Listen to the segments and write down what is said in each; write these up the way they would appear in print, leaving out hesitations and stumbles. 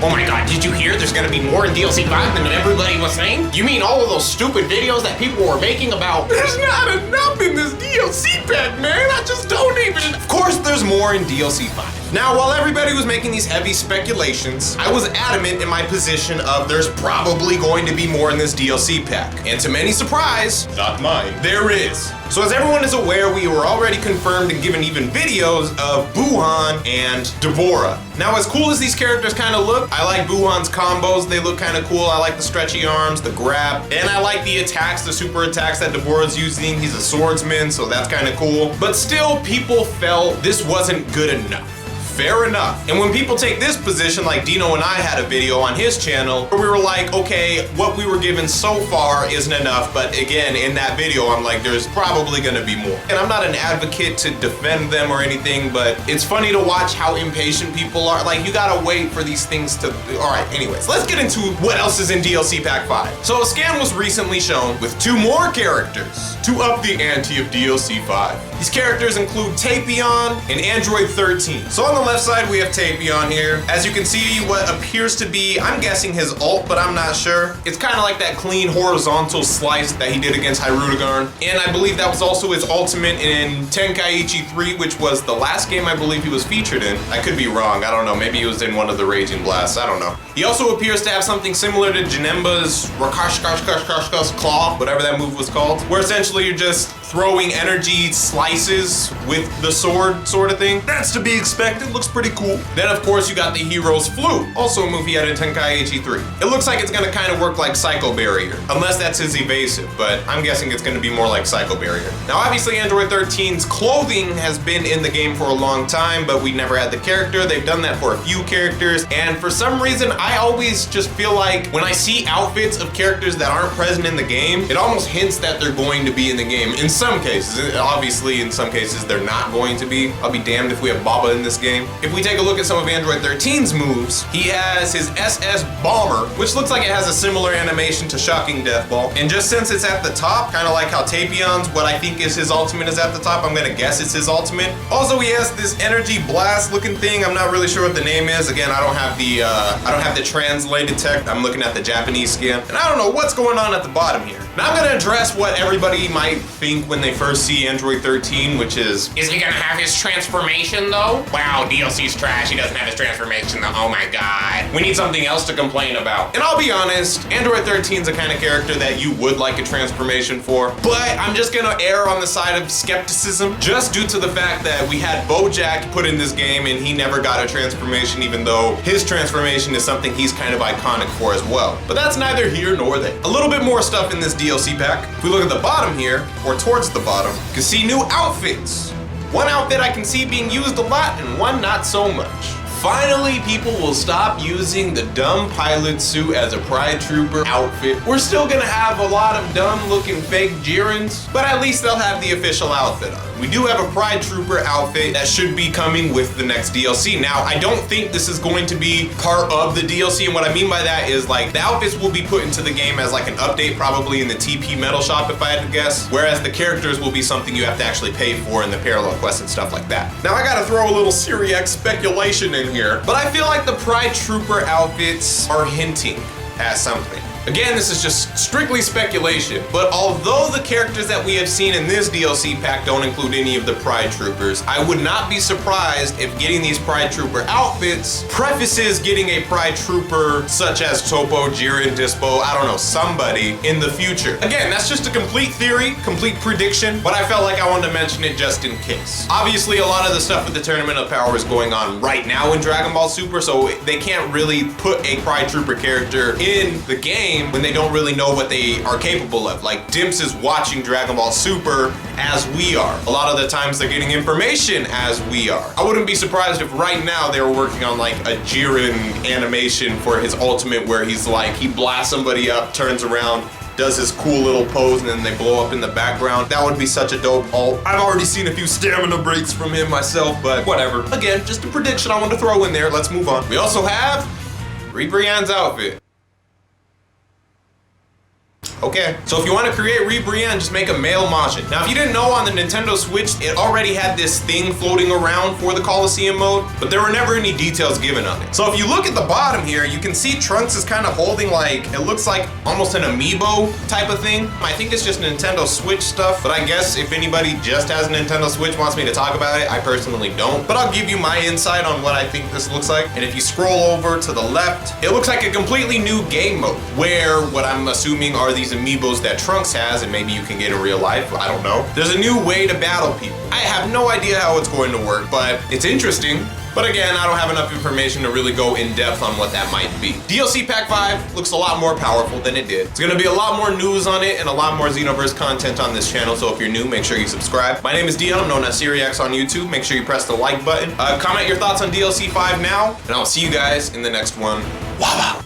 Oh my god, did you hear there's gonna be more in DLC 5 than everybody was saying? You mean all of those stupid videos that people were making about there's not enough in this DLC pack, man? I just don't even... Of course there's more in DLC 5. Now, while everybody was making these heavy speculations, I was adamant in my position of there's probably going to be more in this DLC pack. And to many surprise, not mine, there is. So as everyone is aware, we were already confirmed and given even videos of Buhan and Deborah. Now, as cool as these characters kind of look, I like Buhan's combos. They look kind of cool. I like the stretchy arms, the grab, and I like the attacks, the super attacks that Deborah's using. He's a swordsman, so that's kind of cool. But still, people felt this wasn't good enough. Fair enough. And when people take this position, like Dino and I had a video on his channel where we were like, okay, what we were given so far isn't enough, but again, in that video, I'm like, there's probably gonna be more. And I'm not an advocate to defend them or anything, but it's funny to watch how impatient people are. Like, you gotta wait for these things to, all right, anyways, let's get into what else is in DLC Pack 5. So a scan was recently shown with 2 more characters to up the ante of DLC 5. These characters include Tapion and Android 13. So on the left side, we have Tapion here. As you can see, what appears to be, I'm guessing his ult, but I'm not sure. It's kind of like that clean horizontal slice that he did against Hyrudegarn. And I believe that was also his ultimate in Tenkaichi 3, which was the last game I believe he was featured in. I could be wrong, I don't know. Maybe he was in one of the Raging Blasts, I don't know. He also appears to have something similar to Janemba's Rakashkashkashkashkash Claw, whatever that move was called, where essentially you're just throwing energy slices with the sword sort of thing. That's to be expected, looks pretty cool. Then of course you got the hero's Flute, also a move he had in Tenkaichi 3. It looks like it's gonna kind of work like Psycho Barrier, unless that's his evasive, but I'm guessing it's gonna be more like Psycho Barrier. Now obviously Android 13's clothing has been in the game for a long time, but we never had the character. They've done that for a few characters, and for some reason I always just feel like when I see outfits of characters that aren't present in the game, it almost hints that they're going to be in the game. In some cases, obviously in some cases they're not going to be. I'll be damned if we have Baba in this game. If we take a look at some of Android 13's moves, he has his SS Bomber, which looks like it has a similar animation to Shocking Death Ball. And just since it's at the top, kind of like how Tapion's, what I think is his ultimate is at the top, I'm gonna guess it's his ultimate. Also, he has this energy blast looking thing. I'm not really sure what the name is. Again, I don't have the translated text. I'm looking at the Japanese scan, and I don't know what's going on at the bottom here. Now I'm gonna address what everybody might think when they first see Android 13, which is he gonna have his transformation though? Wow, DLC's trash, he doesn't have his transformation though, oh my god. We need something else to complain about. And I'll be honest, Android 13's the kind of character that you would like a transformation for, but I'm just gonna err on the side of skepticism, just due to the fact that we had Bojack put in this game and he never got a transformation, even though his transformation is something he's kind of iconic for as well. But that's neither here nor there. A little bit more stuff in this DLC pack. If we look at the bottom here, or towards the bottom, you can see new outfits. One outfit I can see being used a lot and one not so much. Finally, people will stop using the dumb pilot suit as a Pride Trooper outfit. We're still gonna have a lot of dumb looking fake Jirans, but at least they'll have the official outfit on. We do have a Pride Trooper outfit that should be coming with the next DLC. Now, I don't think this is going to be part of the DLC, and what I mean by that is like the outfits will be put into the game as like an update, probably in the TP Metal Shop if I had to guess, whereas the characters will be something you have to actually pay for in the parallel quests and stuff like that. Now, I gotta throw a little SeeReax speculation in here, but I feel like the Pride Trooper outfits are hinting at something. Again, this is just strictly speculation, but although the characters that we have seen in this DLC pack don't include any of the Pride Troopers, I would not be surprised if getting these Pride Trooper outfits prefaces getting a Pride Trooper such as Topo, Jiren, Dispo, I don't know, somebody in the future. Again, that's just a complete theory, complete prediction, but I felt like I wanted to mention it just in case. Obviously, a lot of the stuff with the Tournament of Power is going on right now in Dragon Ball Super, so they can't really put a Pride Trooper character in the game when they don't really know what they are capable of. Like, Dimps is watching Dragon Ball Super as we are. A lot of the times they're getting information as we are. I wouldn't be surprised if right now they were working on like a Jiren animation for his ultimate where he's like, he blasts somebody up, turns around, does his cool little pose, and then they blow up in the background. That would be such a dope ult. I've already seen a few stamina breaks from him myself, but whatever. Again, just a prediction I wanted to throw in there. Let's move on. We also have Reaper Yan's outfit. Okay, so if you want to create Brienne, just make a male Majin. Now, if you didn't know, on the Nintendo Switch, it already had this thing floating around for the Coliseum mode, but there were never any details given on it. So if you look at the bottom here, you can see Trunks is kind of holding like, it looks like almost an amiibo type of thing. I think it's just Nintendo Switch stuff, but I guess if anybody just has a Nintendo Switch wants me to talk about it, I personally don't. But I'll give you my insight on what I think this looks like. And if you scroll over to the left, it looks like a completely new game mode, where what I'm assuming are these amiibos that Trunks has, and maybe you can get in real life, I don't know. There's a new way to battle people. I have no idea how it's going to work, but it's interesting. But again, I don't have enough information to really go in depth on what that might be. DLC Pack 5 looks a lot more powerful than it did. It's gonna be a lot more news on it and a lot more Xenoverse content on this channel, so if you're new, make sure you subscribe. My name is Deion, I'm known as SeeReax on YouTube. Make sure you press the like button. Comment your thoughts on DLC 5 now, and I'll see you guys in the next one. Wow.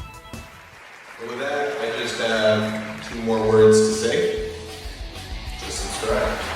With that, I just have 2 more words to say. Just subscribe.